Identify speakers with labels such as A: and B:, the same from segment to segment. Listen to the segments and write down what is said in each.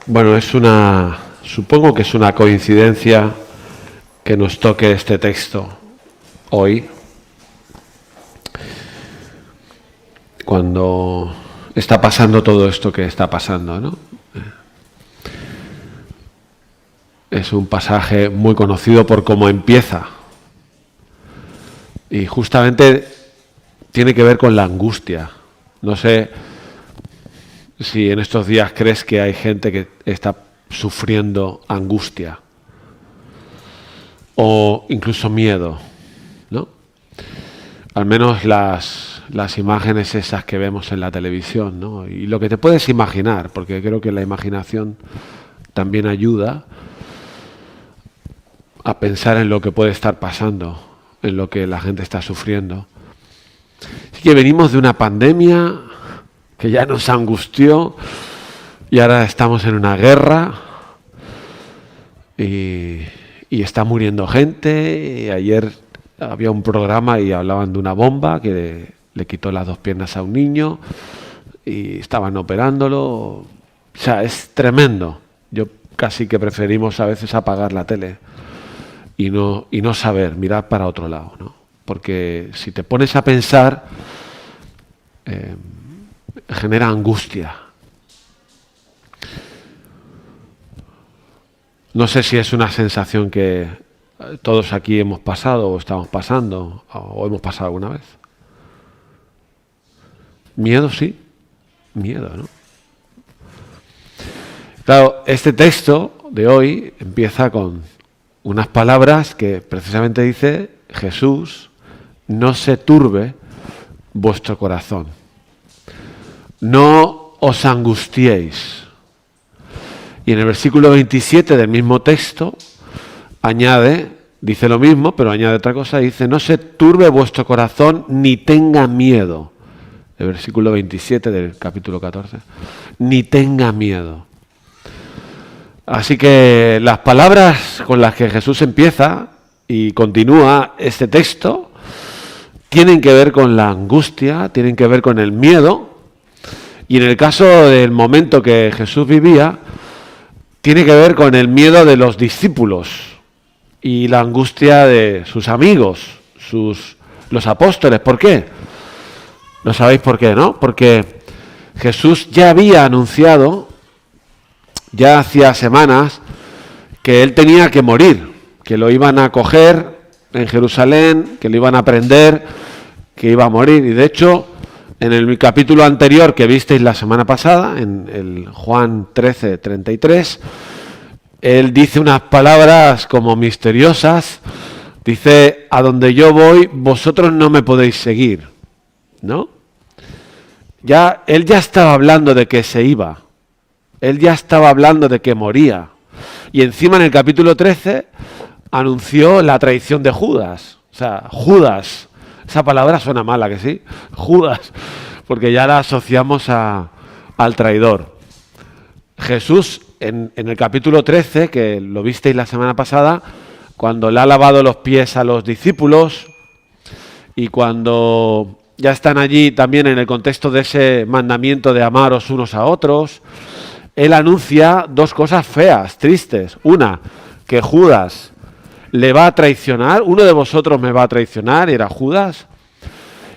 A: Bueno, supongo que es una coincidencia que nos toque este texto hoy, cuando está pasando todo esto que está pasando, ¿no? Es un pasaje muy conocido por cómo empieza y justamente tiene que ver con la angustia. No sé si en estos días crees que hay gente que está sufriendo angustia o incluso miedo, ¿no? Al menos las imágenes esas que vemos en la televisión, ¿no? Y lo que te puedes imaginar, porque creo que la imaginación también ayuda a pensar en lo que puede estar pasando, en lo que la gente está sufriendo. Así que venimos de una pandemia que ya nos angustió y ahora estamos en una guerra y está muriendo gente. Y ayer había un programa y hablaban de una bomba que le quitó las 2 piernas a un niño y estaban operándolo. O sea, es tremendo. Yo casi que preferimos a veces apagar la tele y no saber, mirar para otro lado, ¿no? Porque si te pones a pensar, genera angustia. No sé si es una sensación que todos aquí hemos pasado o estamos pasando o hemos pasado alguna vez. Miedo, sí. Miedo, ¿no? Claro, este texto de hoy empieza con unas palabras que precisamente dice Jesús: no se turbe vuestro corazón. No os angustiéis. Y en el versículo 27 del mismo texto dice lo mismo, pero añade otra cosa, dice: no se turbe vuestro corazón ni tenga miedo. El versículo 27 del capítulo 14. Ni tenga miedo. Así que las palabras con las que Jesús empieza y continúa este texto tienen que ver con la angustia, tienen que ver con el miedo. Y en el caso del momento que Jesús vivía, tiene que ver con el miedo de los discípulos y la angustia de sus amigos, los apóstoles. ¿Por qué? No sabéis por qué, ¿no? Porque Jesús ya había anunciado, ya hacía semanas, que él tenía que morir, que lo iban a coger en Jerusalén, que lo iban a prender, que iba a morir. Y de hecho, en el capítulo anterior que visteis la semana pasada, en el Juan 13:33, él dice unas palabras como misteriosas. Dice: a donde yo voy, vosotros no me podéis seguir, ¿no? Él ya estaba hablando de que se iba. Él ya estaba hablando de que moría. Y encima en el capítulo 13 anunció la traición de Judas. O sea, Judas. Esa palabra suena mala, ¿que sí? Judas. Porque ya la asociamos al traidor. Jesús, en el capítulo 13, que lo visteis la semana pasada, cuando le ha lavado los pies a los discípulos y cuando ya están allí también en el contexto de ese mandamiento de amaros unos a otros, él anuncia 2 cosas feas, tristes. Una, que Judas le va a traicionar, uno de vosotros me va a traicionar, era Judas.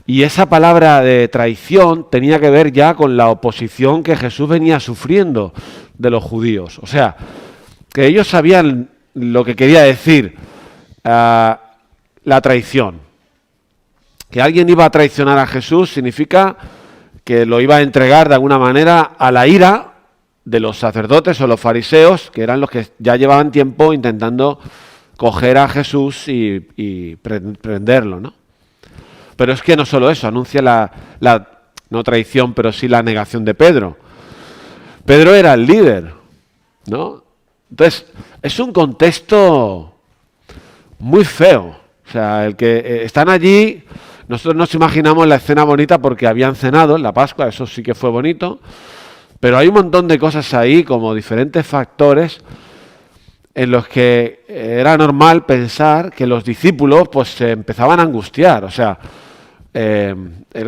A: Y esa palabra de traición tenía que ver ya con la oposición que Jesús venía sufriendo de los judíos. O sea, que ellos sabían lo que quería decir la traición. Que alguien iba a traicionar a Jesús significa que lo iba a entregar de alguna manera a la ira de los sacerdotes o los fariseos, que eran los que ya llevaban tiempo intentando coger a Jesús y prenderlo, ¿no? Pero es que no solo eso, anuncia no traición, pero sí la negación de Pedro. Pedro era el líder, ¿no? Entonces, es un contexto muy feo. O sea, el que están allí, nosotros nos imaginamos la escena bonita porque habían cenado en la Pascua, eso sí que fue bonito, pero hay un montón de cosas ahí, como diferentes factores, en los que era normal pensar que los discípulos pues se empezaban a angustiar. O sea,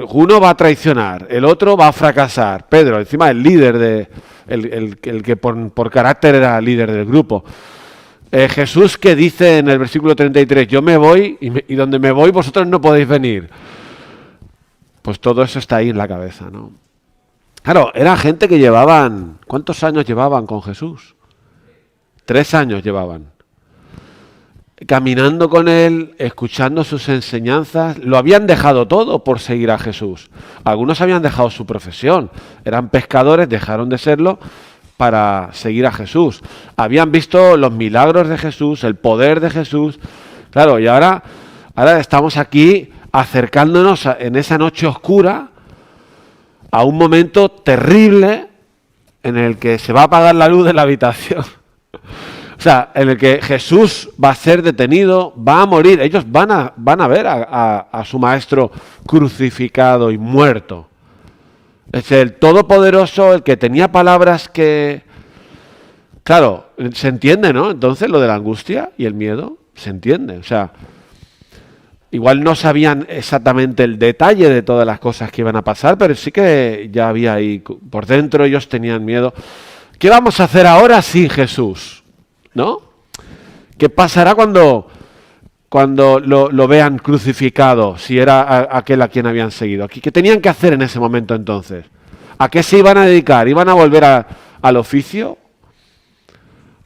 A: uno va a traicionar, el otro va a fracasar. Pedro, encima el líder el que por carácter era líder del grupo. Jesús, que dice en el versículo 33, yo me voy y donde me voy vosotros no podéis venir. Pues todo eso está ahí en la cabeza, ¿no? Claro, era gente que llevaban, ¿cuántos años llevaban con Jesús? 3 años llevaban. Caminando con él, escuchando sus enseñanzas, lo habían dejado todo por seguir a Jesús. Algunos habían dejado su profesión, eran pescadores, dejaron de serlo para seguir a Jesús. Habían visto los milagros de Jesús, el poder de Jesús. Claro, y ahora estamos aquí acercándonos en esa noche oscura a un momento terrible en el que se va a apagar la luz de la habitación. O sea, en el que Jesús va a ser detenido, va a morir. Ellos van a ver a su maestro crucificado y muerto. Es el Todopoderoso, el que tenía palabras que... Claro, se entiende, ¿no? Entonces lo de la angustia y el miedo, se entiende. O sea, igual no sabían exactamente el detalle de todas las cosas que iban a pasar, pero sí que ya había ahí, por dentro ellos tenían miedo. ¿Qué vamos a hacer ahora sin Jesús? ¿No? ¿Qué pasará cuando lo vean crucificado, si era aquel a quien habían seguido? ¿Qué tenían que hacer en ese momento entonces? ¿A qué se iban a dedicar? ¿Iban a volver al oficio?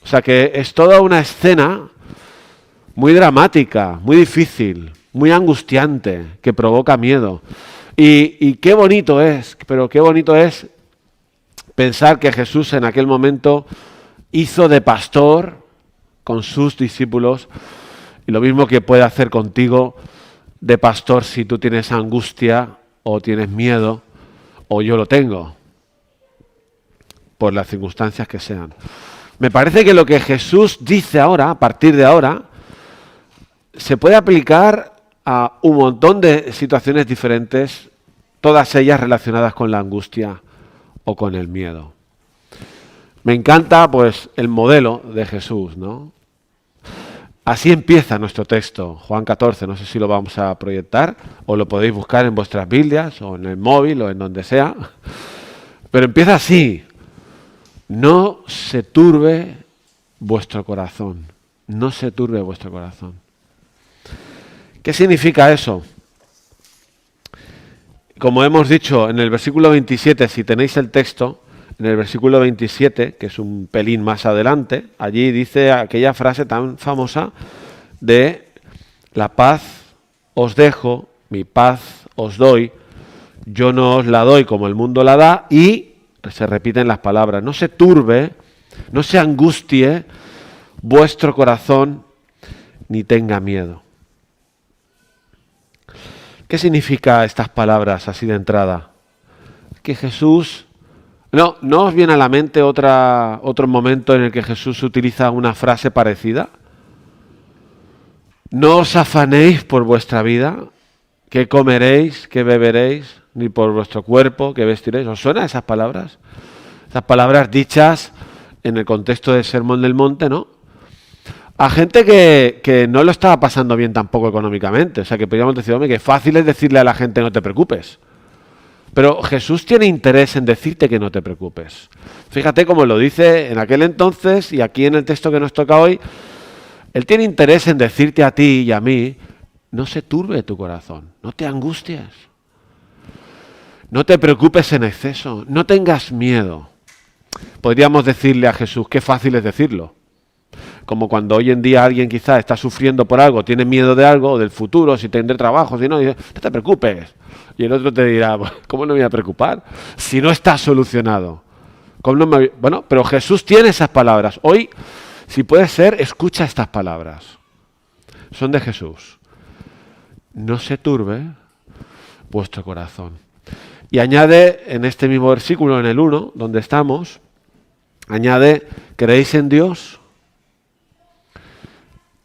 A: O sea que es toda una escena muy dramática, muy difícil, muy angustiante, que provoca miedo. Y qué bonito es, pero qué bonito es pensar que Jesús en aquel momento hizo de pastor con sus discípulos, y lo mismo que puede hacer contigo de pastor si tú tienes angustia o tienes miedo, o yo lo tengo, por las circunstancias que sean. Me parece que lo que Jesús dice ahora, a partir de ahora, se puede aplicar a un montón de situaciones diferentes, todas ellas relacionadas con la angustia o con el miedo. Me encanta, pues, el modelo de Jesús, ¿no? Así empieza nuestro texto, Juan 14, no sé si lo vamos a proyectar, o lo podéis buscar en vuestras Biblias, o en el móvil, o en donde sea, pero empieza así: no se turbe vuestro corazón, no se turbe vuestro corazón. ¿Qué significa eso? Como hemos dicho en el versículo 27, si tenéis el texto, en el versículo 27, que es un pelín más adelante, allí dice aquella frase tan famosa de la paz os dejo, mi paz os doy, yo no os la doy como el mundo la da, y se repiten las palabras, no se turbe, no se angustie vuestro corazón, ni tenga miedo. ¿Qué significa estas palabras así de entrada? Que Jesús... ¿No os viene a la mente otro momento en el que Jesús utiliza una frase parecida? No os afanéis por vuestra vida, qué comeréis, qué beberéis, ni por vuestro cuerpo, qué vestiréis. ¿Os suenan esas palabras? Esas palabras dichas en el contexto del Sermón del Monte, ¿no? A gente que no lo estaba pasando bien tampoco económicamente. O sea, que podríamos decir, hombre, que fácil es decirle a la gente no te preocupes. Pero Jesús tiene interés en decirte que no te preocupes. Fíjate cómo lo dice en aquel entonces y aquí en el texto que nos toca hoy. Él tiene interés en decirte a ti y a mí, no se turbe tu corazón, no te angusties. No te preocupes en exceso, no tengas miedo. Podríamos decirle a Jesús, qué fácil es decirlo. Como cuando hoy en día alguien quizás está sufriendo por algo, tiene miedo de algo, del futuro, si tendré trabajo, si no, dice, no te preocupes. Y el otro te dirá, ¿cómo no me voy a preocupar? Si no está solucionado. Bueno, pero Jesús tiene esas palabras. Hoy, si puede ser, escucha estas palabras. Son de Jesús. No se turbe vuestro corazón. Y añade en este mismo versículo, en el 1, donde estamos, añade, ¿creéis en Dios?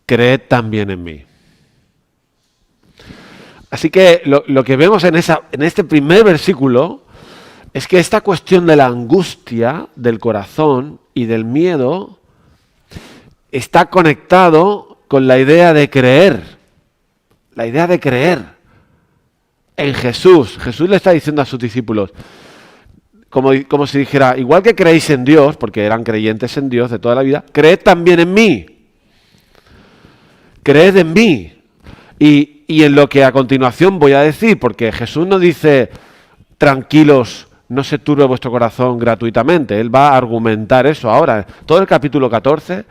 A: Creed también en mí. Así que lo que vemos en este primer versículo es que esta cuestión de la angustia del corazón y del miedo está conectado con la idea de creer. La idea de creer en Jesús. Jesús le está diciendo a sus discípulos, como si dijera, igual que creéis en Dios, porque eran creyentes en Dios de toda la vida, creed también en mí. Creed en mí. Y en lo que a continuación voy a decir, porque Jesús no dice, tranquilos, no se turbe vuestro corazón gratuitamente. Él va a argumentar eso ahora. Todo el capítulo 14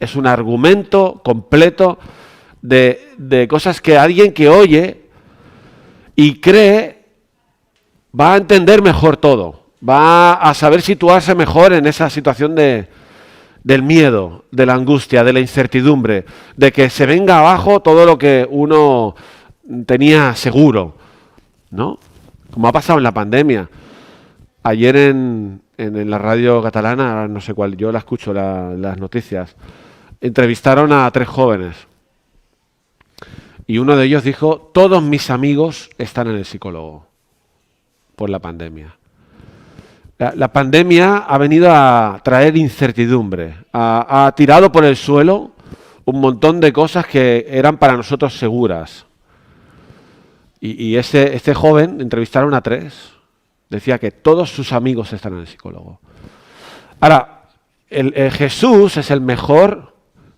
A: es un argumento completo de cosas que alguien que oye y cree va a entender mejor todo. Va a saber situarse mejor en esa situación del miedo, de la angustia, de la incertidumbre, de que se venga abajo todo lo que uno tenía seguro, ¿no? Como ha pasado en la pandemia. Ayer en la radio catalana, no sé cuál, yo la escucho las noticias, entrevistaron a 3 jóvenes y uno de ellos dijo, todos mis amigos están en el psicólogo por la pandemia. La pandemia ha venido a traer incertidumbre, ha tirado por el suelo un montón de cosas que eran para nosotros seguras. Y este joven, entrevistaron a 3, decía que todos sus amigos están en el psicólogo. Ahora, Jesús es el mejor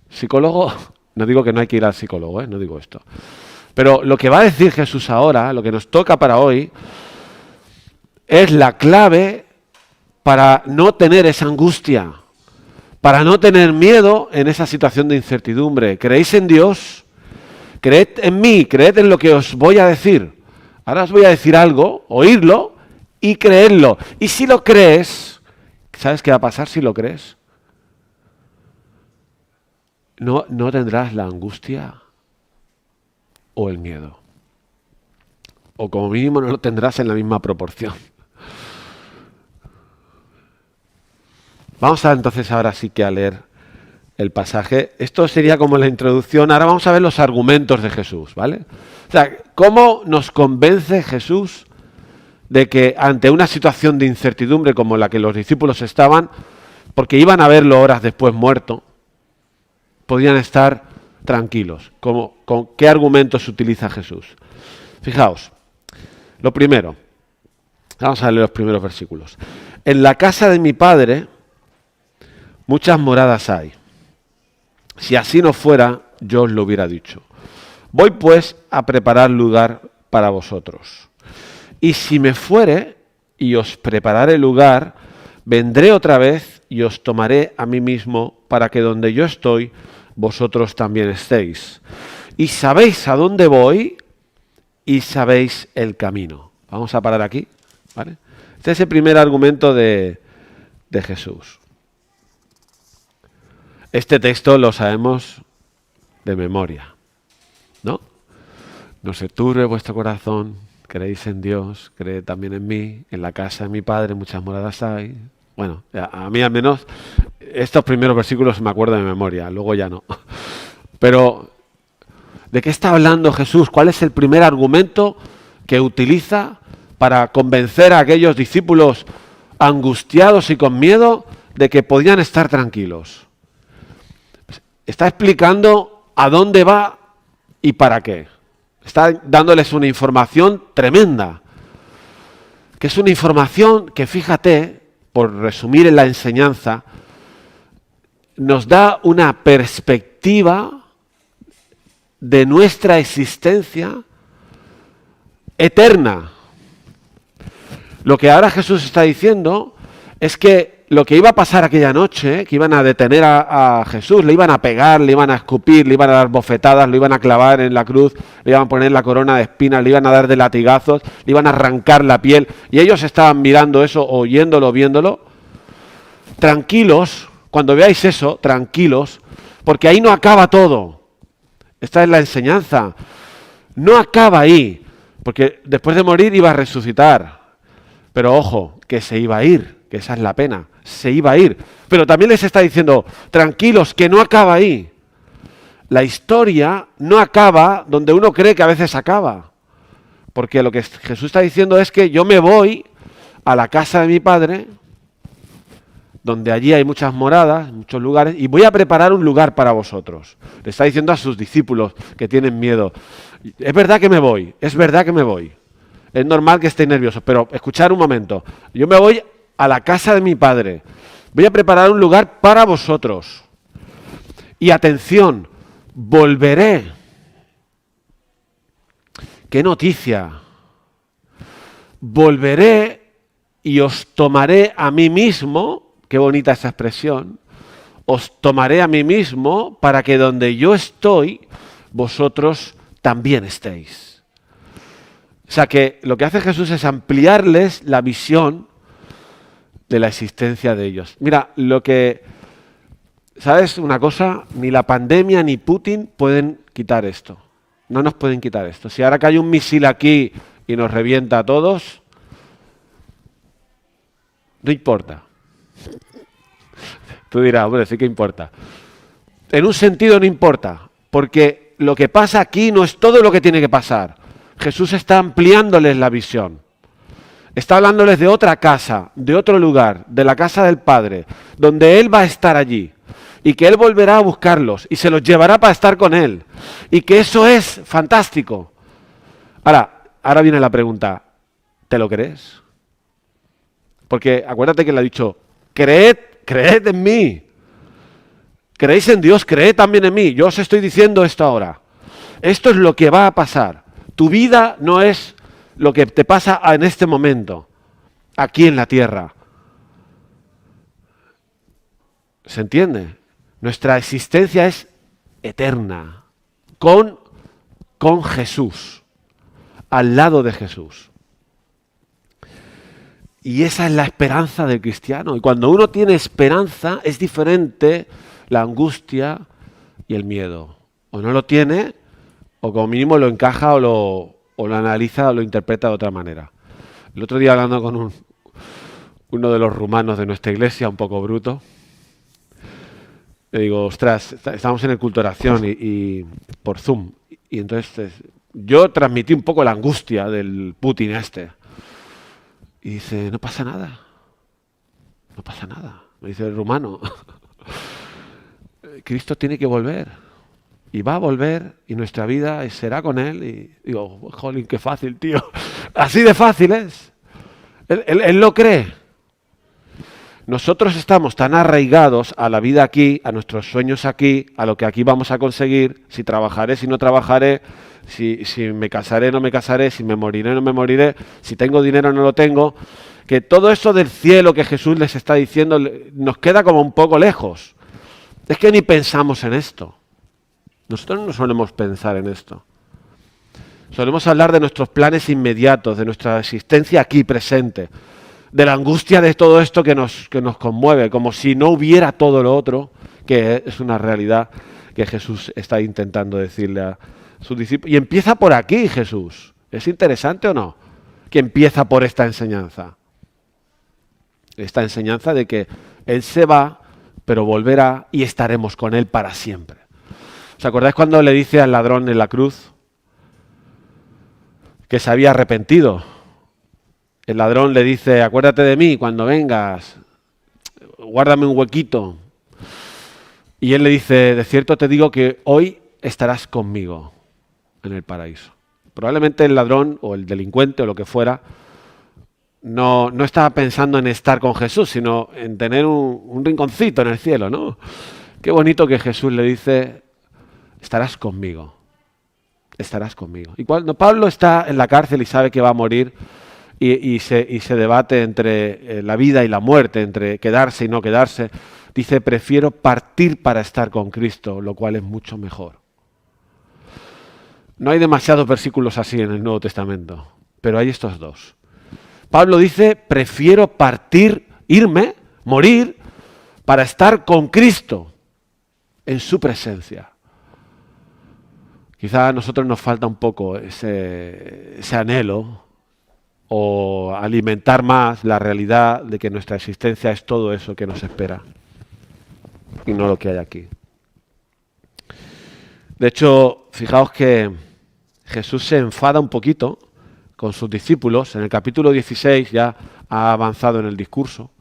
A: psicólogo. No digo que no hay que ir al psicólogo, no digo esto. Pero lo que va a decir Jesús ahora, lo que nos toca para hoy, es la clave para no tener esa angustia, para no tener miedo en esa situación de incertidumbre. ¿Creéis en Dios? Creed en mí, creed en lo que os voy a decir. Ahora os voy a decir algo, oírlo y creedlo. Y si lo crees, ¿sabes qué va a pasar si lo crees? No tendrás la angustia o el miedo. O como mínimo no lo tendrás en la misma proporción. Vamos a entonces ahora sí que a leer el pasaje. Esto sería como la introducción. Ahora vamos a ver los argumentos de Jesús, ¿vale? O sea, ¿cómo nos convence Jesús de que ante una situación de incertidumbre como la que los discípulos estaban, porque iban a verlo horas después muerto, podían estar tranquilos? ¿Con qué argumentos utiliza Jesús? Fijaos, lo primero, vamos a leer los primeros versículos. En la casa de mi Padre muchas moradas hay. Si así no fuera, yo os lo hubiera dicho. Voy pues a preparar lugar para vosotros. Y si me fuere y os prepararé lugar, vendré otra vez y os tomaré a mí mismo para que donde yo estoy, vosotros también estéis. Y sabéis a dónde voy y sabéis el camino. Vamos a parar aquí, ¿vale? Este es el primer argumento de Jesús. Este texto lo sabemos de memoria, ¿no? No se turbe vuestro corazón, creéis en Dios, creed también en mí, en la casa de mi Padre muchas moradas hay. Bueno, a mí al menos estos primeros versículos me acuerdo de memoria, luego ya no. Pero, ¿de qué está hablando Jesús? ¿Cuál es el primer argumento que utiliza para convencer a aquellos discípulos angustiados y con miedo de que podían estar tranquilos? Está explicando a dónde va y para qué. Está dándoles una información tremenda, que es una información que, fíjate, por resumir en la enseñanza, nos da una perspectiva de nuestra existencia eterna. Lo que ahora Jesús está diciendo es que lo que iba a pasar aquella noche, que iban a detener a Jesús, le iban a pegar, le iban a escupir, le iban a dar bofetadas, lo iban a clavar en la cruz, le iban a poner la corona de espinas, le iban a dar de latigazos, le iban a arrancar la piel, y ellos estaban mirando eso, oyéndolo, viéndolo. Tranquilos, cuando veáis eso, tranquilos, porque ahí no acaba todo. Esta es la enseñanza. No acaba ahí, porque después de morir iba a resucitar. Pero ojo, que se iba a ir, que esa es la pena. Se iba a ir. Pero también les está diciendo, tranquilos, que no acaba ahí. La historia no acaba donde uno cree que a veces acaba. Porque lo que Jesús está diciendo es que yo me voy a la casa de mi Padre, donde allí hay muchas moradas, muchos lugares, y voy a preparar un lugar para vosotros. Le está diciendo a sus discípulos que tienen miedo. Es verdad que me voy, es verdad que me voy. Es normal que estéis nerviosos, pero escuchad un momento. Yo me voy a la casa de mi Padre. Voy a preparar un lugar para vosotros. Y atención, volveré. ¡Qué noticia! Volveré y os tomaré a mí mismo, qué bonita esa expresión, os tomaré a mí mismo para que donde yo estoy, vosotros también estéis. O sea que lo que hace Jesús es ampliarles la visión de la existencia de ellos. Mira, ¿sabes una cosa? Ni la pandemia ni Putin pueden quitar esto. No nos pueden quitar esto. Si ahora cae un misil aquí y nos revienta a todos, no importa. Tú dirás, bueno, sí que importa. En un sentido no importa, porque lo que pasa aquí no es todo lo que tiene que pasar. Jesús está ampliándoles la visión. Está hablándoles de otra casa, de otro lugar, de la casa del Padre, donde Él va a estar allí. Y que Él volverá a buscarlos y se los llevará para estar con Él. Y que eso es fantástico. Ahora viene la pregunta, ¿te lo crees? Porque acuérdate que le ha dicho, creed en mí. Creéis en Dios, creed también en mí. Yo os estoy diciendo esto ahora. Esto es lo que va a pasar. Tu vida no es lo que te pasa en este momento, aquí en la tierra. ¿Se entiende? Nuestra existencia es eterna, con Jesús, al lado de Jesús. Y esa es la esperanza del cristiano. Y cuando uno tiene esperanza, es diferente la angustia y el miedo. O no lo tiene, o como mínimo lo encaja o lo analiza o lo interpreta de otra manera. El otro día hablando con uno de los rumanos de nuestra iglesia, un poco bruto, le digo, ostras, estamos en el culto de oración y por Zoom. Y entonces yo transmití un poco la angustia del Putin este. Y dice, no pasa nada. No pasa nada. Me dice el rumano. Cristo tiene que volver. Y va a volver y nuestra vida será con Él. Y digo, jolín, qué fácil, tío. Así de fácil es. Él lo cree. Nosotros estamos tan arraigados a la vida aquí, a nuestros sueños aquí, a lo que aquí vamos a conseguir, si trabajaré, si no trabajaré, si me casaré, no me casaré, si me moriré, no me moriré, si tengo dinero, no lo tengo, que todo eso del cielo que Jesús les está diciendo nos queda como un poco lejos. Es que ni pensamos en esto. Nosotros no solemos pensar en esto. Solemos hablar de nuestros planes inmediatos, de nuestra existencia aquí presente, de la angustia de todo esto que nos conmueve, como si no hubiera todo lo otro, que es una realidad que Jesús está intentando decirle a sus discípulos. Y empieza por aquí Jesús. ¿Es interesante o no? Que empieza por esta enseñanza. Esta enseñanza de que Él se va, pero volverá y estaremos con Él para siempre. ¿Os acordáis cuando le dice al ladrón en la cruz que se había arrepentido? El ladrón le dice, acuérdate de mí cuando vengas, guárdame un huequito. Y él le dice, de cierto te digo que hoy estarás conmigo en el paraíso. Probablemente el ladrón o el delincuente o lo que fuera no estaba pensando en estar con Jesús, sino en tener un rinconcito en el cielo, ¿no? Qué bonito que Jesús le dice, estarás conmigo, estarás conmigo. Y cuando Pablo está en la cárcel y sabe que va a morir, y se debate entre la vida y la muerte, entre quedarse y no quedarse, dice, prefiero partir para estar con Cristo, lo cual es mucho mejor. No hay demasiados versículos así en el Nuevo Testamento, pero hay estos dos. Pablo dice, prefiero partir, irme, morir, para estar con Cristo en su presencia. Quizá a nosotros nos falta un poco ese anhelo, o alimentar más la realidad de que nuestra existencia es todo eso que nos espera y no lo que hay aquí. De hecho, fijaos que Jesús se enfada un poquito con sus discípulos. En el capítulo 16 ya ha avanzado en el discurso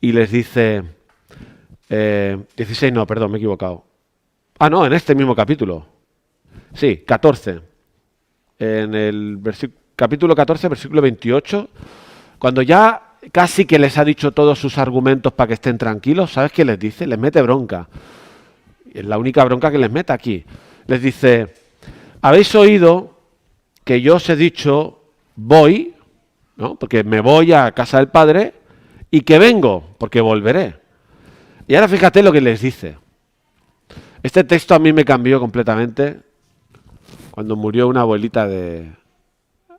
A: y les dice, 16 no, perdón, me he equivocado. En este mismo capítulo. Sí, 14. En el capítulo 14, versículo 28, cuando ya casi que les ha dicho todos sus argumentos para que estén tranquilos, ¿sabes qué les dice? Les mete bronca. Es la única bronca que les mete aquí. Les dice, habéis oído que yo os he dicho, voy, ¿no? Porque me voy a casa del Padre, y que vengo, porque volveré. Y ahora fíjate lo que les dice. Este texto a mí me cambió completamente cuando murió una abuelita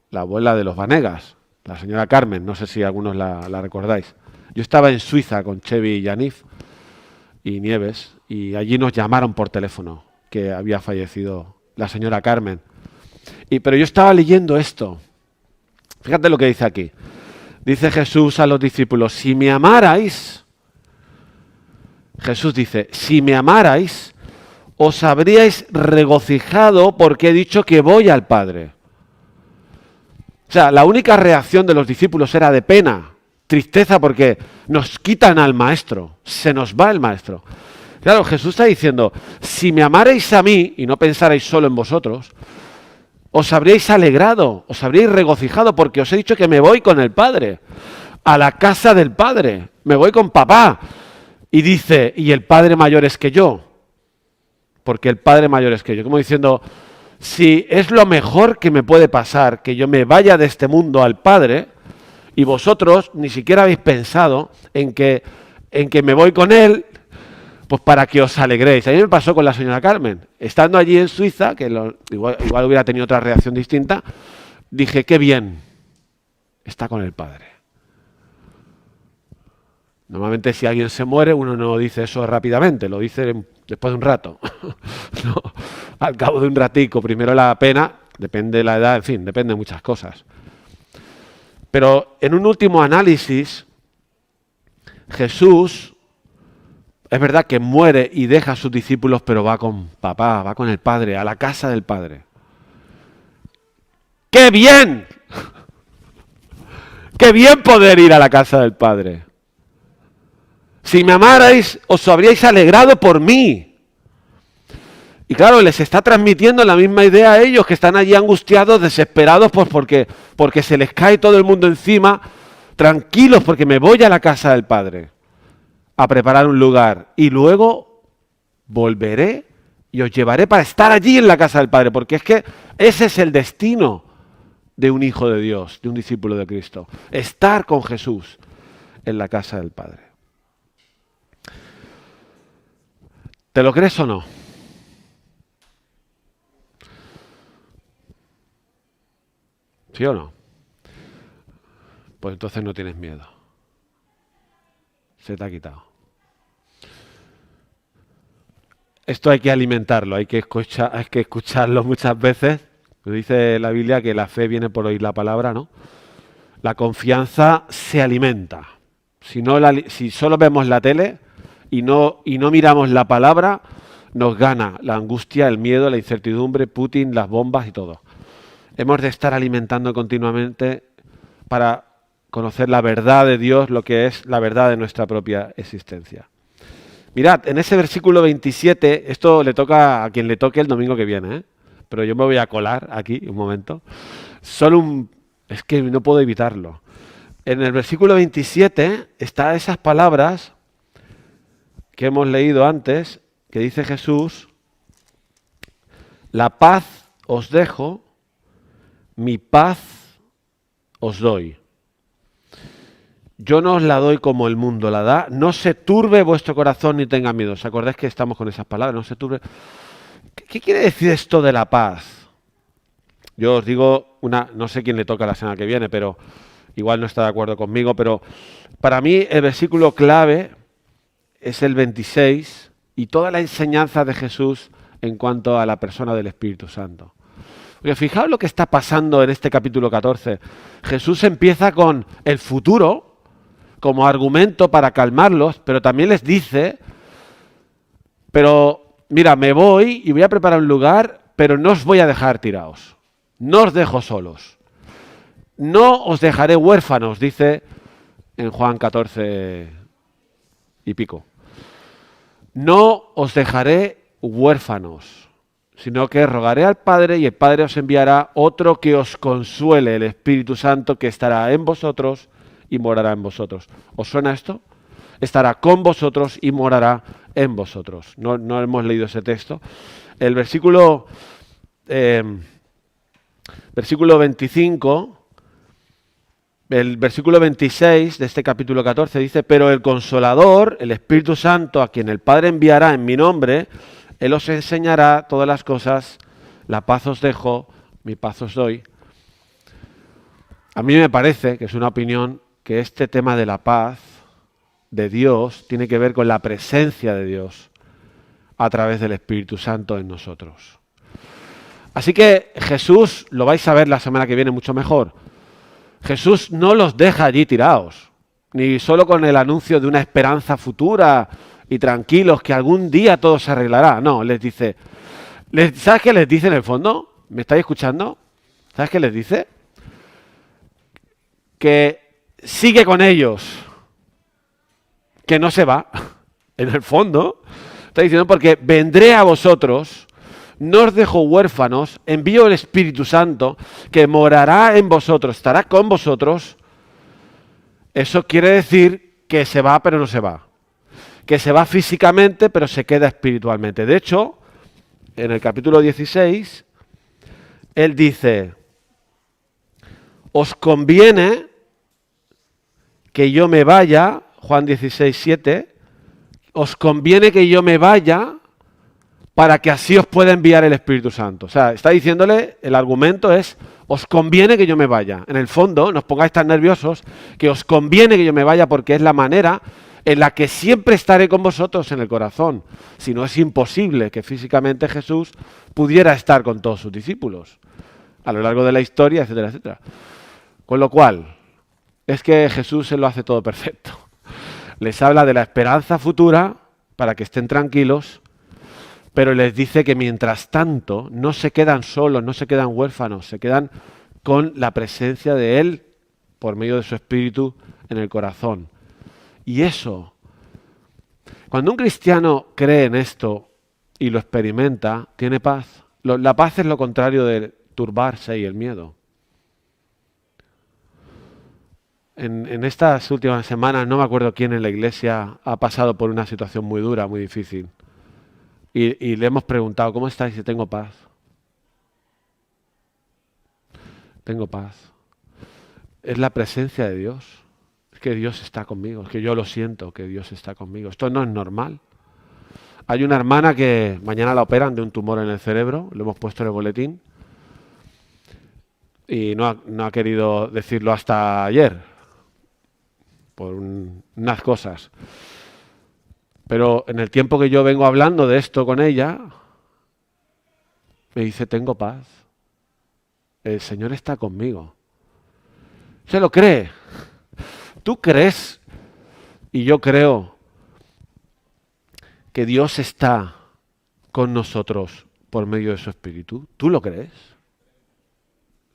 A: la abuela de los Vanegas, la señora Carmen, no sé si algunos la recordáis. Yo estaba en Suiza con Chevy y Yanif y Nieves, y allí nos llamaron por teléfono que había fallecido la señora Carmen. Pero yo estaba leyendo esto. Fíjate lo que dice aquí. Dice Jesús a los discípulos, si me amarais, Jesús dice, si me amarais, os habríais regocijado porque he dicho que voy al Padre. O sea, la única reacción de los discípulos era de pena, tristeza, porque nos quitan al Maestro, se nos va el Maestro. Claro, Jesús está diciendo, si me amarais a mí y no pensarais solo en vosotros, os habríais alegrado, os habríais regocijado porque os he dicho que me voy con el Padre, a la casa del Padre, me voy con papá. Y dice, y el Padre mayor es que yo, porque el Padre mayor es que yo. Como diciendo, si es lo mejor que me puede pasar, que yo me vaya de este mundo al Padre, y vosotros ni siquiera habéis pensado en que me voy con Él, pues para que os alegréis. A mí me pasó con la señora Carmen. Estando allí en Suiza, que igual hubiera tenido otra reacción distinta, dije, qué bien, está con el Padre. Normalmente si alguien se muere, uno no dice eso rápidamente, lo dice después de un rato. No, al cabo de un ratico, primero la pena, depende de la edad, en fin, depende de muchas cosas. Pero en un último análisis, Jesús, es verdad que muere y deja a sus discípulos, pero va con papá, va con el Padre, a la casa del Padre. ¡Qué bien! ¡Qué bien poder ir a la casa del Padre! Si me amarais, os habríais alegrado por mí. Y claro, les está transmitiendo la misma idea a ellos, que están allí angustiados, desesperados, pues porque se les cae todo el mundo encima, tranquilos, porque me voy a la casa del Padre a preparar un lugar. Y luego volveré y os llevaré para estar allí en la casa del Padre, porque es que ese es el destino de un hijo de Dios, de un discípulo de Cristo. Estar con Jesús en la casa del Padre. ¿Te lo crees o no? ¿Sí o no? Pues entonces no tienes miedo. Se te ha quitado. Esto hay que alimentarlo, hay que escucharlo muchas veces. Dice la Biblia que la fe viene por oír la palabra, ¿no? La confianza se alimenta. Si solo vemos la tele y no miramos la palabra, nos gana la angustia, el miedo, la incertidumbre, Putin, las bombas y todo. Hemos de estar alimentando continuamente para conocer la verdad de Dios, lo que es la verdad de nuestra propia existencia. Mirad, en ese versículo 27, esto le toca a quien le toque el domingo que viene, ¿eh? Pero yo me voy a colar aquí un momento. Es que no puedo evitarlo. En el versículo 27 están esas palabras que hemos leído antes, que dice Jesús, la paz os dejo, mi paz os doy. Yo no os la doy como el mundo la da, no se turbe vuestro corazón ni tenga miedo. ¿Os acordáis que estamos con esas palabras? No se turbe. ¿Qué quiere decir esto de la paz? Yo os digo no sé quién le toca la semana que viene, pero igual no está de acuerdo conmigo, pero para mí el versículo clave es el 26 y toda la enseñanza de Jesús en cuanto a la persona del Espíritu Santo. Porque fijaos lo que está pasando en este capítulo 14. Jesús empieza con el futuro como argumento para calmarlos, pero también les dice, pero mira, me voy y voy a preparar un lugar, pero no os voy a dejar tirados. No os dejo solos. No os dejaré huérfanos, dice en Juan 14 y pico. No os dejaré huérfanos, sino que rogaré al Padre y el Padre os enviará otro que os consuele, el Espíritu Santo, que estará en vosotros y morará en vosotros. ¿Os suena esto? Estará con vosotros y morará en vosotros. No hemos leído ese texto. El versículo 25, el versículo 26 de este capítulo 14 dice: pero el Consolador, el Espíritu Santo, a quien el Padre enviará en mi nombre, Él os enseñará todas las cosas. La paz os dejo, mi paz os doy. A mí me parece, que es una opinión, que este tema de la paz de Dios tiene que ver con la presencia de Dios a través del Espíritu Santo en nosotros. Así que Jesús, lo vais a ver la semana que viene mucho mejor, Jesús no los deja allí tirados, ni solo con el anuncio de una esperanza futura y tranquilos que algún día todo se arreglará. No, les dice, ¿sabes qué les dice en el fondo? ¿Me estáis escuchando? ¿Sabes qué les dice? Que sigue con ellos, que no se va. En el fondo, está diciendo, porque vendré a vosotros, no os dejo huérfanos, envío el Espíritu Santo, que morará en vosotros, estará con vosotros. Eso quiere decir que se va, pero no se va. Que se va físicamente, pero se queda espiritualmente. De hecho, en el capítulo 16, él dice: os conviene que yo me vaya, Juan 16, 7, os conviene que yo me vaya para que así os pueda enviar el Espíritu Santo. O sea, está diciéndole, el argumento es, os conviene que yo me vaya. En el fondo, no os pongáis tan nerviosos, que os conviene que yo me vaya porque es la manera en la que siempre estaré con vosotros en el corazón. Si no, es imposible que físicamente Jesús pudiera estar con todos sus discípulos a lo largo de la historia, etcétera, etcétera. Con lo cual, es que Jesús se lo hace todo perfecto. Les habla de la esperanza futura para que estén tranquilos, pero les dice que mientras tanto no se quedan solos, no se quedan huérfanos, se quedan con la presencia de Él por medio de su Espíritu en el corazón. Y eso, cuando un cristiano cree en esto y lo experimenta, tiene paz. La paz es lo contrario de turbarse y el miedo. En estas últimas semanas, no me acuerdo quién en la iglesia ha pasado por una situación muy dura, muy difícil. Y le hemos preguntado, ¿cómo estás? Y dice, tengo paz. Tengo paz. Es la presencia de Dios. Es que Dios está conmigo. Es que yo lo siento, que Dios está conmigo. Esto no es normal. Hay una hermana que mañana la operan de un tumor en el cerebro. Lo hemos puesto en el boletín. Y no ha querido decirlo hasta ayer. Por unas cosas. Pero en el tiempo que yo vengo hablando de esto con ella, me dice, tengo paz. El Señor está conmigo. Se lo cree. ¿Tú crees? Y yo creo que Dios está con nosotros por medio de su Espíritu. ¿Tú lo crees?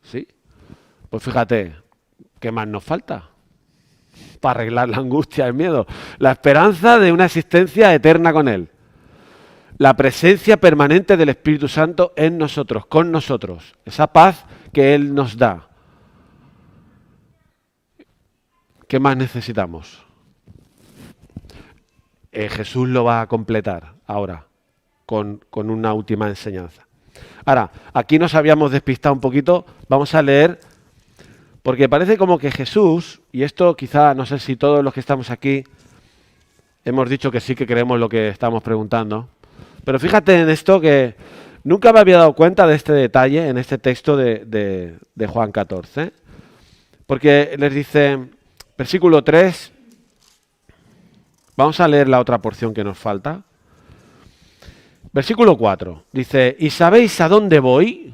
A: ¿Sí? Pues fíjate, ¿qué más nos falta para arreglar la angustia, el miedo? La esperanza de una existencia eterna con Él. La presencia permanente del Espíritu Santo en nosotros, con nosotros. Esa paz que Él nos da. ¿Qué más necesitamos? Jesús lo va a completar ahora con una última enseñanza. Ahora, aquí nos habíamos despistado un poquito. Vamos a leer, porque parece como que Jesús, y esto quizá, no sé si todos los que estamos aquí hemos dicho que sí que creemos lo que estamos preguntando, pero fíjate en esto, que nunca me había dado cuenta de este detalle en este texto de Juan 14, porque les dice, versículo 3, vamos a leer la otra porción que nos falta. Versículo 4, dice, ¿y sabéis a dónde voy?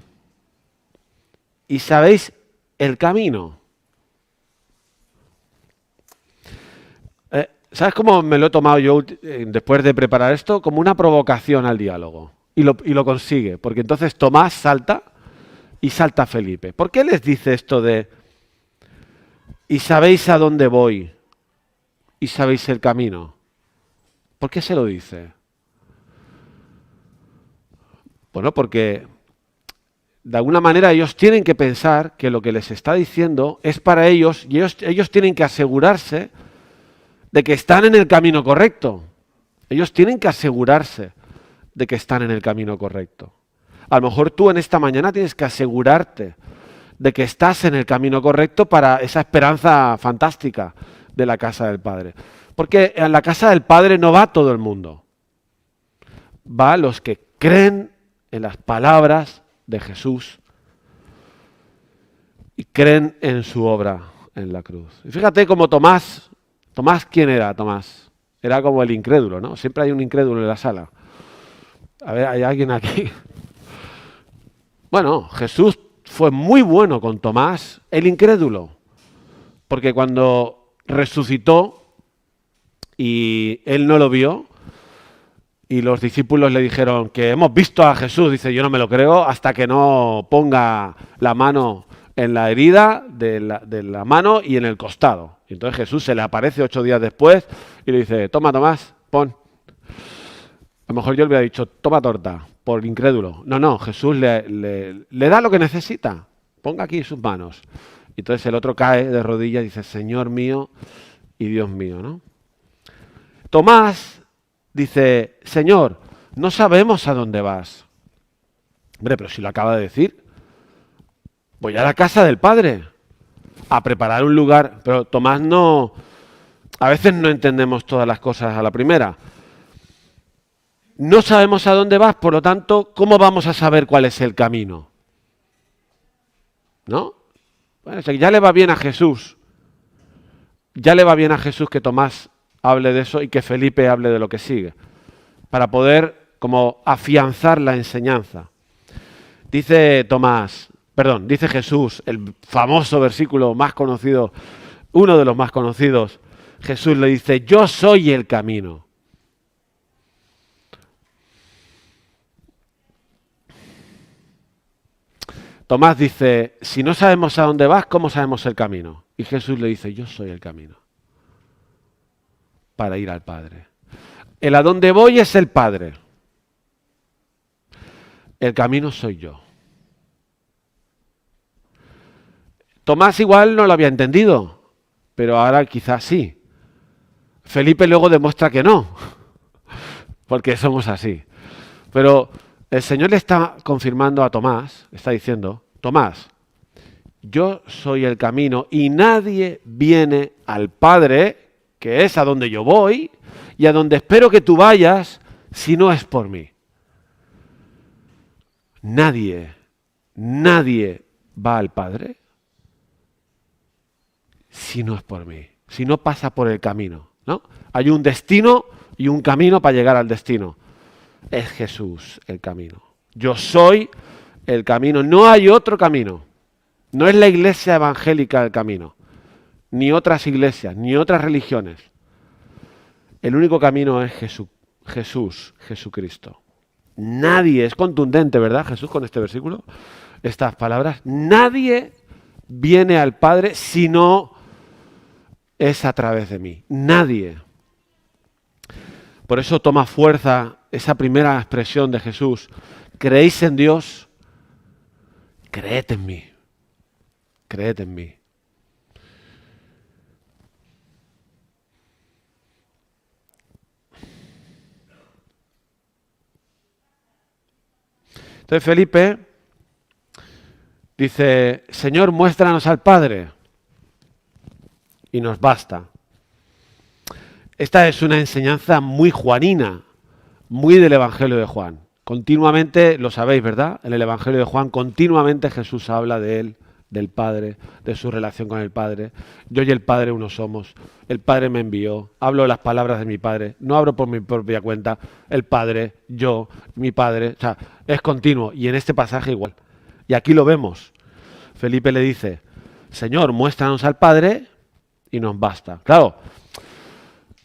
A: ¿Y sabéis el camino? ¿Sabes cómo me lo he tomado yo después de preparar esto? Como una provocación al diálogo. Y lo consigue, porque entonces Tomás salta y salta Felipe. ¿Por qué les dice esto de ¿y sabéis a dónde voy? ¿Y sabéis el camino? ¿Por qué se lo dice? Bueno, porque De alguna manera ellos tienen que pensar que lo que les está diciendo es para ellos y ellos tienen que asegurarse de que están en el camino correcto. Ellos tienen que asegurarse de que están en el camino correcto. A lo mejor tú en esta mañana tienes que asegurarte de que estás en el camino correcto para esa esperanza fantástica de la casa del Padre. Porque en la casa del Padre no va todo el mundo. Va los que creen en las palabras de Jesús y creen en su obra en la cruz. Y fíjate como Tomás, ¿quién era Tomás? Era como el incrédulo, ¿no? Siempre hay un incrédulo en la sala. A ver, ¿hay alguien aquí? Bueno, Jesús fue muy bueno con Tomás, el incrédulo, porque cuando resucitó y él no lo vio, y los discípulos le dijeron que hemos visto a Jesús, dice, yo no me lo creo hasta que no ponga la mano en la herida de la mano y en el costado. Y entonces Jesús se le aparece 8 días después y le dice, toma Tomás, pon. A lo mejor yo le hubiera dicho, toma torta, por incrédulo. No, Jesús le da lo que necesita. Ponga aquí sus manos. Y entonces el otro cae de rodillas y dice, Señor mío y Dios mío, ¿no? Tomás dice, Señor, no sabemos a dónde vas. Hombre, pero si lo acaba de decir. Voy a la casa del Padre a preparar un lugar. Pero Tomás no... A veces no entendemos todas las cosas a la primera. No sabemos a dónde vas, por lo tanto, ¿cómo vamos a saber cuál es el camino? ¿No? Bueno, ya le va bien a Jesús. Ya le va bien a Jesús que Tomás hable de eso y que Felipe hable de lo que sigue, para poder como afianzar la enseñanza. Dice Jesús, el famoso versículo más conocido, uno de los más conocidos, Jesús le dice, yo soy el camino. Tomás dice, si no sabemos a dónde vas, ¿cómo sabemos el camino? Y Jesús le dice, yo soy el camino para ir al Padre. El a dónde voy es el Padre. El camino soy yo. Tomás igual no lo había entendido, pero ahora quizás sí. Felipe luego demuestra que no, porque somos así. Pero el Señor le está confirmando a Tomás, está diciendo, Tomás, yo soy el camino y nadie viene al Padre, que es a donde yo voy y a donde espero que tú vayas, si no es por mí. Nadie va al Padre si no es por mí, si no pasa por el camino, ¿no? Hay un destino y un camino para llegar al destino. Es Jesús el camino. Yo soy el camino. No hay otro camino. No es la iglesia evangélica el camino, ni otras iglesias, ni otras religiones. El único camino es Jesús, Jesucristo. Nadie, es contundente, ¿verdad, Jesús, con este versículo? Estas palabras, nadie viene al Padre si no es a través de mí. Nadie. Por eso toma fuerza esa primera expresión de Jesús. ¿Creéis en Dios? Creed en mí. Creed en mí. Entonces Felipe dice, Señor, muéstranos al Padre. Y nos basta. Esta es una enseñanza muy juanina, muy del Evangelio de Juan. Continuamente, lo sabéis, ¿verdad? En el Evangelio de Juan, continuamente Jesús habla de él, del Padre, de su relación con el Padre. Yo y el Padre uno somos. El Padre me envió. Hablo las palabras de mi Padre. No hablo por mi propia cuenta. El Padre, yo, mi Padre. O sea, es continuo. Y en este pasaje igual. Y aquí lo vemos. Felipe le dice, Señor, muéstranos al Padre y nos basta. Claro,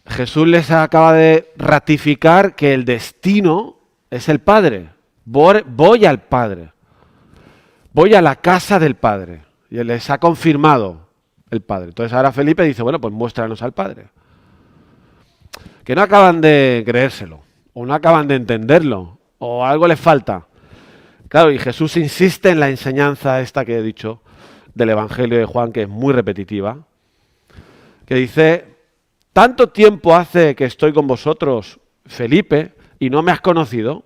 A: Jesús les acaba de ratificar que el destino es el Padre. Voy al Padre. Voy a la casa del Padre. Y Él les ha confirmado el Padre. Entonces ahora Felipe dice, bueno, pues muéstranos al Padre. Que no acaban de creérselo, o no acaban de entenderlo, o algo les falta. Claro, y Jesús insiste en la enseñanza esta que he dicho del Evangelio de Juan, que es muy repetitiva, que dice: tanto tiempo hace que estoy con vosotros, Felipe, y no me has conocido.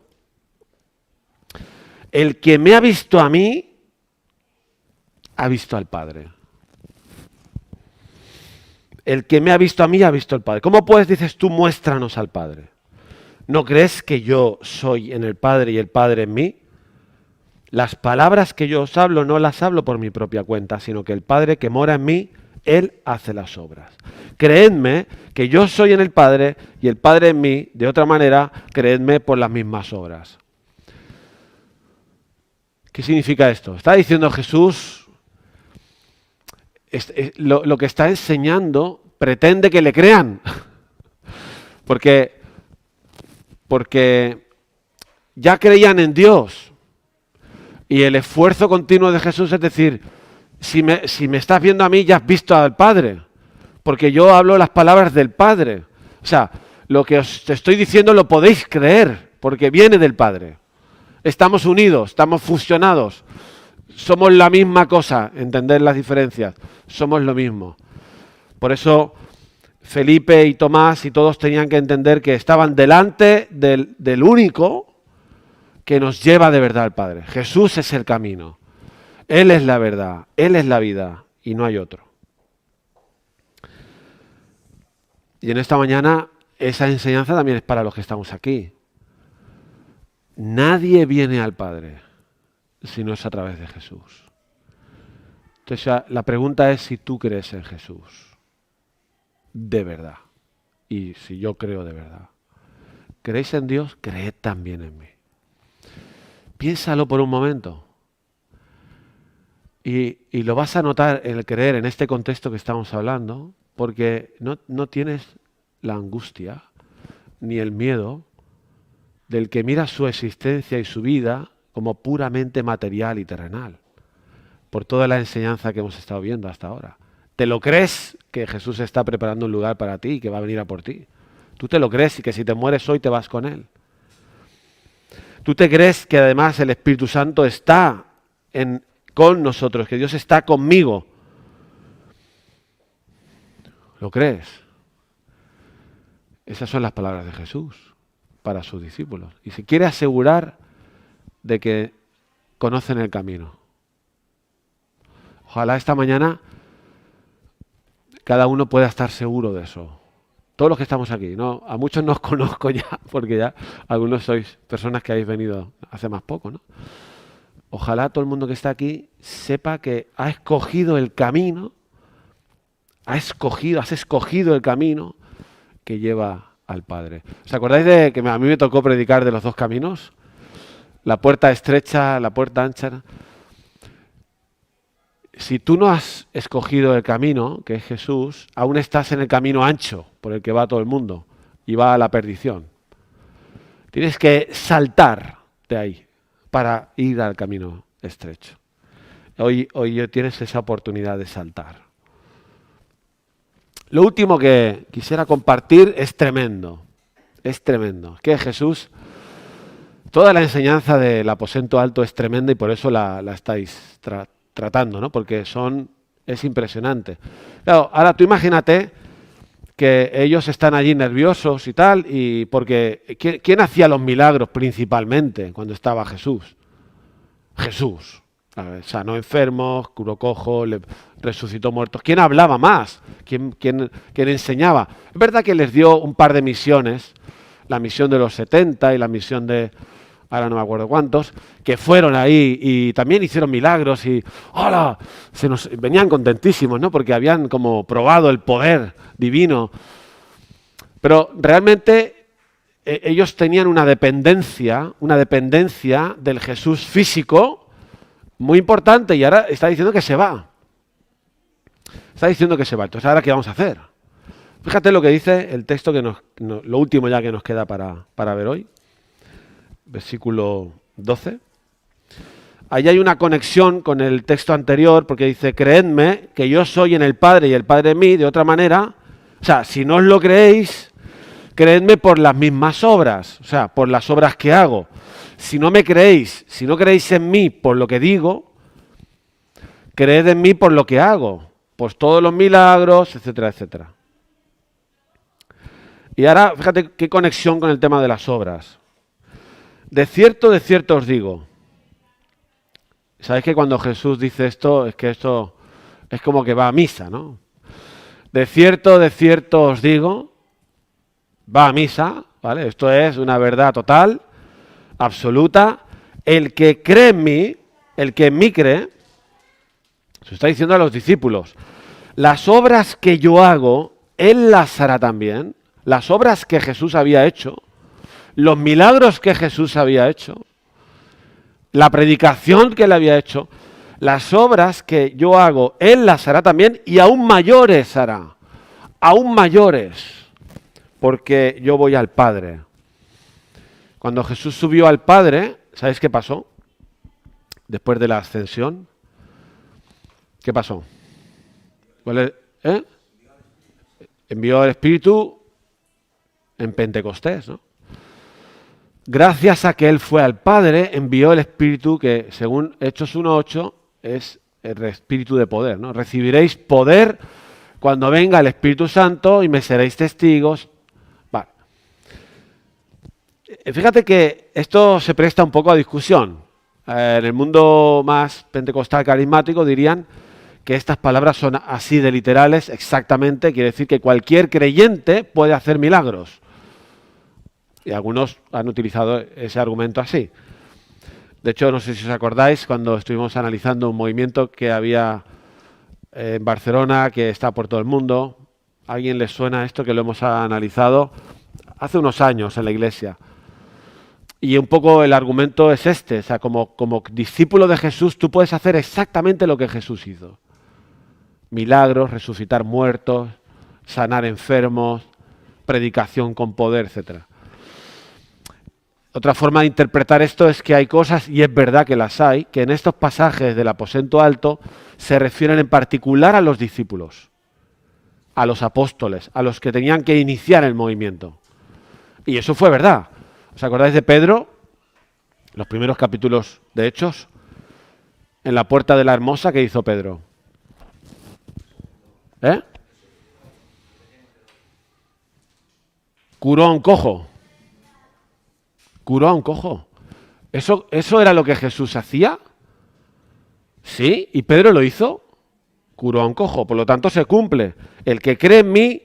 A: El que me ha visto a mí, ha visto al Padre. El que me ha visto a mí, ha visto al Padre. ¿Cómo pues dices tú, muéstranos al Padre? ¿No crees que yo soy en el Padre y el Padre en mí? Las palabras que yo os hablo no las hablo por mi propia cuenta, sino que el Padre que mora en mí, Él hace las obras. Creedme que yo soy en el Padre y el Padre en mí. De otra manera, creedme por las mismas obras. ¿Qué significa esto? Está diciendo Jesús, lo que está enseñando pretende que le crean. Porque ya creían en Dios. Y el esfuerzo continuo de Jesús es decir, si me estás viendo a mí, ya has visto al Padre. Porque yo hablo las palabras del Padre. O sea, lo que os estoy diciendo lo podéis creer, porque viene del Padre. Estamos unidos, estamos fusionados. Somos la misma cosa, entender las diferencias. Somos lo mismo. Por eso Felipe y Tomás y todos tenían que entender que estaban delante del único que nos lleva de verdad al Padre. Jesús es el camino. Él es la verdad, Él es la vida y no hay otro. Y en esta mañana esa enseñanza también es para los que estamos aquí. Nadie viene al Padre si no es a través de Jesús. Entonces la pregunta es si tú crees en Jesús de verdad. Y si yo creo de verdad. ¿Creéis en Dios? Creed también en mí. Piénsalo por un momento. Y lo vas a notar el creer en este contexto que estamos hablando, porque no tienes la angustia ni el miedo del que mira su existencia y su vida como puramente material y terrenal, por toda la enseñanza que hemos estado viendo hasta ahora. ¿Te lo crees que Jesús está preparando un lugar para ti y que va a venir a por ti? ¿Tú te lo crees y que si te mueres hoy te vas con Él? ¿Tú te crees que además el Espíritu Santo está con nosotros, que Dios está conmigo? ¿Lo crees? Esas son las palabras de Jesús para sus discípulos. Y se quiere asegurar de que conocen el camino. Ojalá esta mañana cada uno pueda estar seguro de eso. Todos los que estamos aquí, ¿no? A muchos no os conozco ya, porque ya algunos sois personas que habéis venido hace más poco, ¿no? Ojalá todo el mundo que está aquí sepa que ha escogido el camino, has escogido el camino que lleva al Padre. ¿Os acordáis de que a mí me tocó predicar de los dos caminos? La puerta estrecha, la puerta ancha. Si tú no has escogido el camino, que es Jesús, aún estás en el camino ancho por el que va todo el mundo y va a la perdición. Tienes que saltar de ahí para ir al camino estrecho. Hoy tienes esa oportunidad de saltar. Lo último que quisiera compartir es tremendo. Es tremendo. Que Jesús, toda la enseñanza del aposento alto es tremenda y por eso la estáis tratando, ¿no? Porque es impresionante. Claro, ahora tú imagínate que ellos están allí nerviosos y tal, y porque ¿quién hacía los milagros principalmente cuando estaba Jesús? Jesús. Sanó enfermos, curó cojos, resucitó muertos. ¿Quién hablaba más? ¿Quién enseñaba? Es verdad que les dio un par de misiones, la misión de los 70 y la misión de, ahora no me acuerdo cuántos, que fueron ahí y también hicieron milagros y ¡hola! Venían contentísimos, ¿no? Porque habían como probado el poder divino. Pero realmente ellos tenían una dependencia del Jesús físico muy importante y ahora está diciendo que se va. Está diciendo que se va. Entonces, ¿ahora qué vamos a hacer? Fíjate lo que dice el texto, lo último ya que nos queda para ver hoy. Versículo 12. Ahí hay una conexión con el texto anterior porque dice, creedme que yo soy en el Padre y el Padre en mí. De otra manera, o sea, si no os lo creéis, creedme por las mismas obras, o sea, por las obras que hago. Si no me creéis, si no creéis en mí por lo que digo, creed en mí por lo que hago, pues todos los milagros, etcétera, etcétera. Y ahora, fíjate qué conexión con el tema de las obras. De cierto os digo. ¿Sabéis que cuando Jesús dice esto, es que esto es como que va a misa, ¿no? De cierto os digo, va a misa, ¿vale? Esto es una verdad total, absoluta. El que cree en mí, el que en mí cree, se está diciendo a los discípulos, las obras que yo hago, él las hará también. Las obras que Jesús había hecho, los milagros que Jesús había hecho, la predicación que él había hecho, las obras que yo hago, él las hará también y aún mayores hará. Aún mayores, porque yo voy al Padre. Cuando Jesús subió al Padre, ¿sabéis qué pasó? Después de la ascensión, ¿qué pasó? Envió el Espíritu en Pentecostés, ¿no? Gracias a que Él fue al Padre, envió el Espíritu que, según Hechos 1:8, es el Espíritu de poder, ¿no? Recibiréis poder cuando venga el Espíritu Santo y me seréis testigos. Vale. Fíjate que esto se presta un poco a discusión. En el mundo más pentecostal carismático dirían que estas palabras son así de literales, exactamente, quiere decir que cualquier creyente puede hacer milagros. Y algunos han utilizado ese argumento así. De hecho, no sé si os acordáis, cuando estuvimos analizando un movimiento que había en Barcelona, que está por todo el mundo. ¿A alguien les suena esto que lo hemos analizado hace unos años en la iglesia? Y un poco el argumento es este, o sea, como discípulo de Jesús, tú puedes hacer exactamente lo que Jesús hizo. Milagros, resucitar muertos, sanar enfermos, predicación con poder, etcétera. Otra forma de interpretar esto es que hay cosas, y es verdad que las hay, que en estos pasajes del aposento alto se refieren en particular a los discípulos, a los apóstoles, a los que tenían que iniciar el movimiento. Y eso fue verdad. ¿Os acordáis de Pedro? Los primeros capítulos de Hechos. En la puerta de la Hermosa, ¿qué hizo Pedro? Curó a un cojo. Curó a un cojo. ¿Eso era lo que Jesús hacía? Sí, y Pedro lo hizo. Curó a un cojo. Por lo tanto, se cumple. El que cree en mí,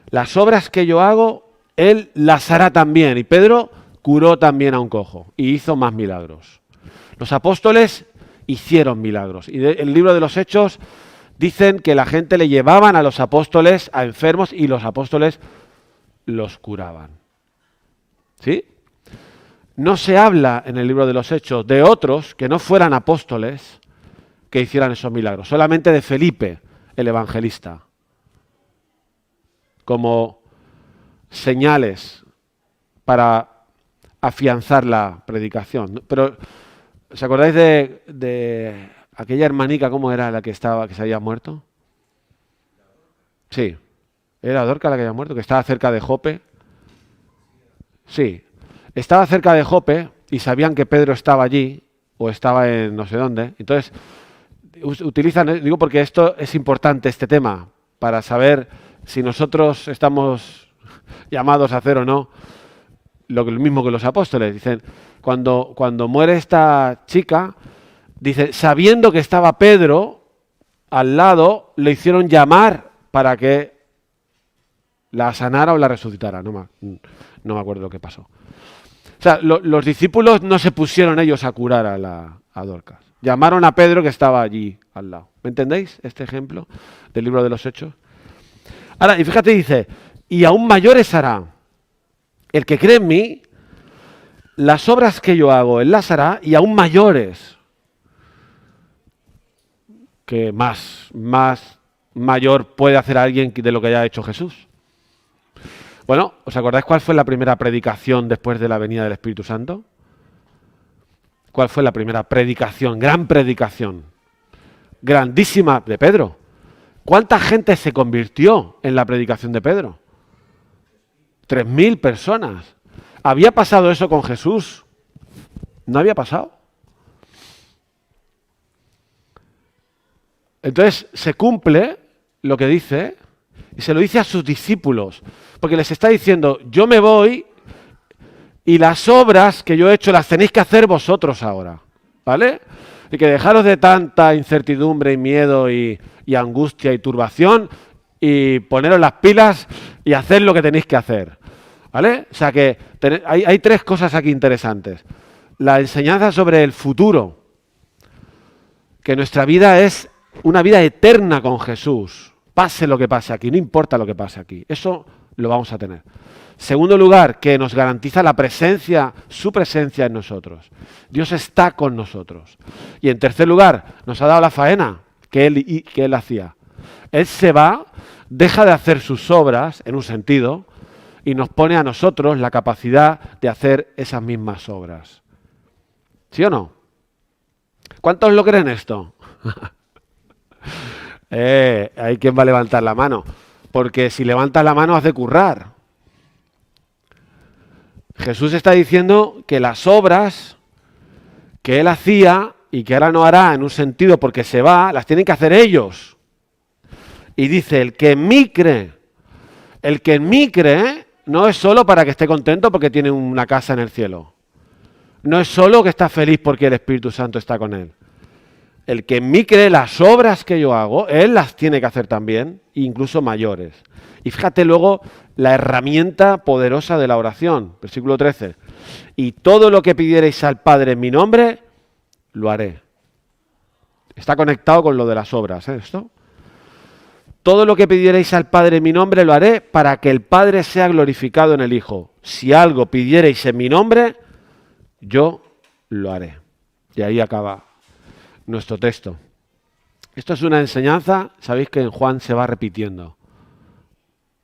A: las obras que yo hago, él las hará también. Y Pedro curó también a un cojo y hizo más milagros. Los apóstoles hicieron milagros. Y el libro de los Hechos dicen que la gente le llevaban a los apóstoles a enfermos y los apóstoles los curaban. ¿Sí? No se habla en el libro de los Hechos de otros que no fueran apóstoles que hicieran esos milagros. Solamente de Felipe, el evangelista. Como señales para afianzar la predicación. Pero, ¿os acordáis de aquella hermanica, cómo era la que se había muerto? Sí. ¿Era Dorca la que había muerto? Que estaba cerca de Jope. Sí. Estaba cerca de Jope y sabían que Pedro estaba allí o estaba en no sé dónde. Entonces, utilizan, digo porque esto es importante, este tema, para saber si nosotros estamos llamados a hacer o no lo mismo que los apóstoles. Dicen, cuando muere esta chica, dice, sabiendo que estaba Pedro al lado, le hicieron llamar para que la sanara o la resucitara. No me acuerdo lo que pasó. O sea, los discípulos no se pusieron ellos a curar a Dorcas. Llamaron a Pedro que estaba allí al lado. ¿Me entendéis este ejemplo del libro de los Hechos? Ahora, y fíjate, dice, y aún mayores hará. El que cree en mí, las obras que yo hago, él las hará y aún mayores. Que más mayor puede hacer alguien de lo que haya hecho Jesús. Bueno, ¿os acordáis cuál fue la primera predicación después de la venida del Espíritu Santo? ¿Cuál fue la primera predicación? Gran predicación. Grandísima de Pedro. ¿Cuánta gente se convirtió en la predicación de Pedro? 3.000 personas. ¿Había pasado eso con Jesús? No había pasado. Entonces se cumple lo que dice y se lo dice a sus discípulos, porque les está diciendo, yo me voy y las obras que yo he hecho las tenéis que hacer vosotros ahora, ¿vale? Y que dejaros de tanta incertidumbre y miedo y angustia y turbación y poneros las pilas y hacer lo que tenéis que hacer, ¿vale? O sea que hay tres cosas aquí interesantes. La enseñanza sobre el futuro, que nuestra vida es una vida eterna con Jesús, pase lo que pase aquí, no importa lo que pase aquí, eso lo vamos a tener. Segundo lugar, que nos garantiza la presencia, su presencia en nosotros. Dios está con nosotros. Y en tercer lugar, nos ha dado la faena que él hacía. Él se va, deja de hacer sus obras, en un sentido, y nos pone a nosotros la capacidad de hacer esas mismas obras. ¿Sí o no? ¿Cuántos lo creen esto? Hay quien va a levantar la mano, porque si levantas la mano has de currar. Jesús está diciendo que las obras que él hacía y que ahora no hará en un sentido porque se va, las tienen que hacer ellos. Y dice, el que en mí cree no es solo para que esté contento porque tiene una casa en el cielo. No es solo que está feliz porque el Espíritu Santo está con él. El que en mí cree, las obras que yo hago, él las tiene que hacer también, incluso mayores. Y fíjate luego la herramienta poderosa de la oración, versículo 13. Y todo lo que pidierais al Padre en mi nombre, lo haré. Está conectado con lo de las obras, esto. Todo lo que pidierais al Padre en mi nombre, lo haré para que el Padre sea glorificado en el Hijo. Si algo pidierais en mi nombre, yo lo haré. Y ahí acaba nuestro texto. Esto es una enseñanza, sabéis que en Juan se va repitiendo.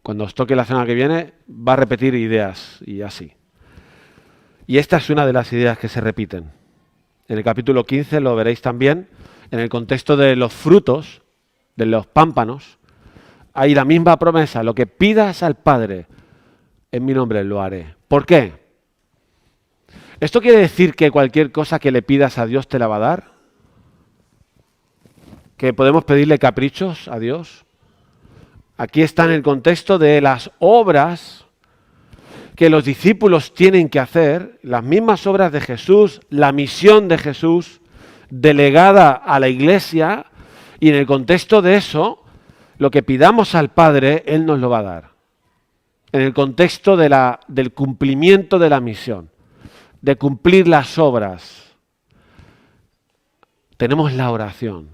A: Cuando os toque la semana que viene, va a repetir ideas y así. Y esta es una de las ideas que se repiten. En el capítulo 15 lo veréis también, en el contexto de los frutos, de los pámpanos, hay la misma promesa, lo que pidas al Padre en mi nombre lo haré. ¿Por qué? ¿Esto quiere decir que cualquier cosa que le pidas a Dios te la va a dar? ¿Que podemos pedirle caprichos a Dios? Aquí está en el contexto de las obras que los discípulos tienen que hacer, las mismas obras de Jesús, la misión de Jesús delegada a la iglesia, y en el contexto de eso, lo que pidamos al Padre, Él nos lo va a dar. En el contexto del cumplimiento de la misión, de cumplir las obras, tenemos la oración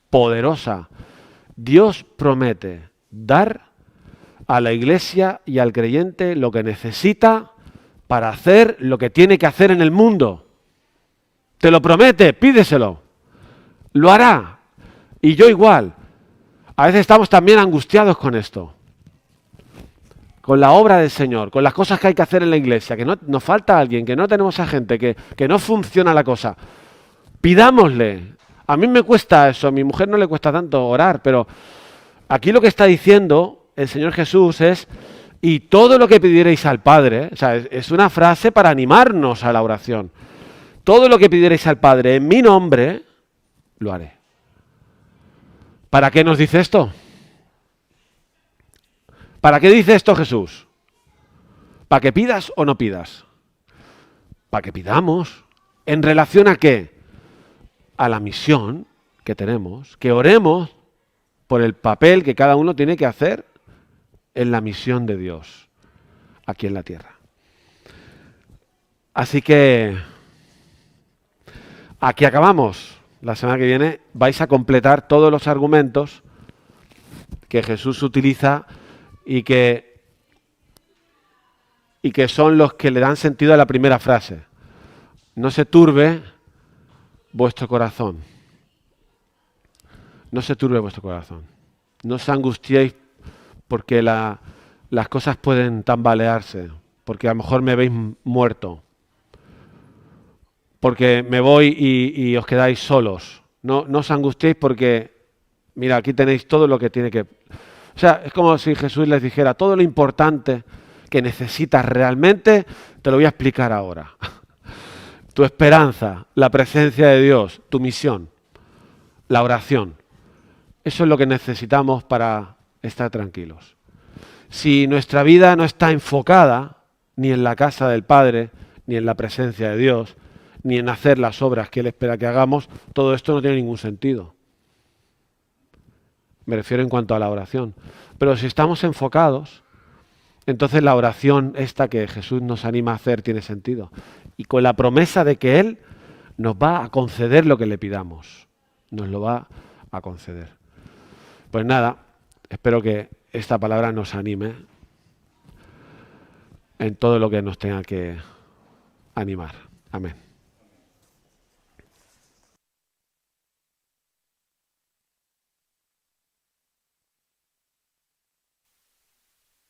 A: poderosa. Dios promete dar a la iglesia y al creyente lo que necesita para hacer lo que tiene que hacer en el mundo. Te lo promete, pídeselo. Lo hará. Y yo igual. A veces estamos también angustiados con esto. Con la obra del Señor, con las cosas que hay que hacer en la iglesia, que no, nos falta alguien, que no tenemos a gente, que no funciona la cosa. Pidámosle. A mí me cuesta eso, a mi mujer no le cuesta tanto orar, pero aquí lo que está diciendo el Señor Jesús es, y todo lo que pidierais al Padre, o sea, es una frase para animarnos a la oración. Todo lo que pidierais al Padre en mi nombre, lo haré. ¿Para qué nos dice esto? ¿Para qué dice esto Jesús? ¿Para que pidas o no pidas? Para que pidamos. ¿En relación a qué? A la misión que tenemos, que oremos por el papel que cada uno tiene que hacer en la misión de Dios aquí en la tierra. Así que aquí acabamos. La semana que viene vais a completar todos los argumentos que Jesús utiliza y que son los que le dan sentido a la primera frase. No se turbe vuestro corazón. No se turbe vuestro corazón. No os angustiéis porque las cosas pueden tambalearse, porque a lo mejor me veis muerto, porque me voy y os quedáis solos. No os angustiéis porque, mira, aquí tenéis todo lo que tiene que... O sea, es como si Jesús les dijera todo lo importante que necesitas realmente, te lo voy a explicar ahora. Tu esperanza, la presencia de Dios, tu misión, la oración. Eso es lo que necesitamos para estar tranquilos. Si nuestra vida no está enfocada ni en la casa del Padre, ni en la presencia de Dios, ni en hacer las obras que Él espera que hagamos, todo esto no tiene ningún sentido. Me refiero en cuanto a la oración. Pero si estamos enfocados, entonces la oración esta que Jesús nos anima a hacer tiene sentido. Y con la promesa de que Él nos va a conceder lo que le pidamos. Nos lo va a conceder. Pues nada, espero que esta palabra nos anime en todo lo que nos tenga que animar. Amén.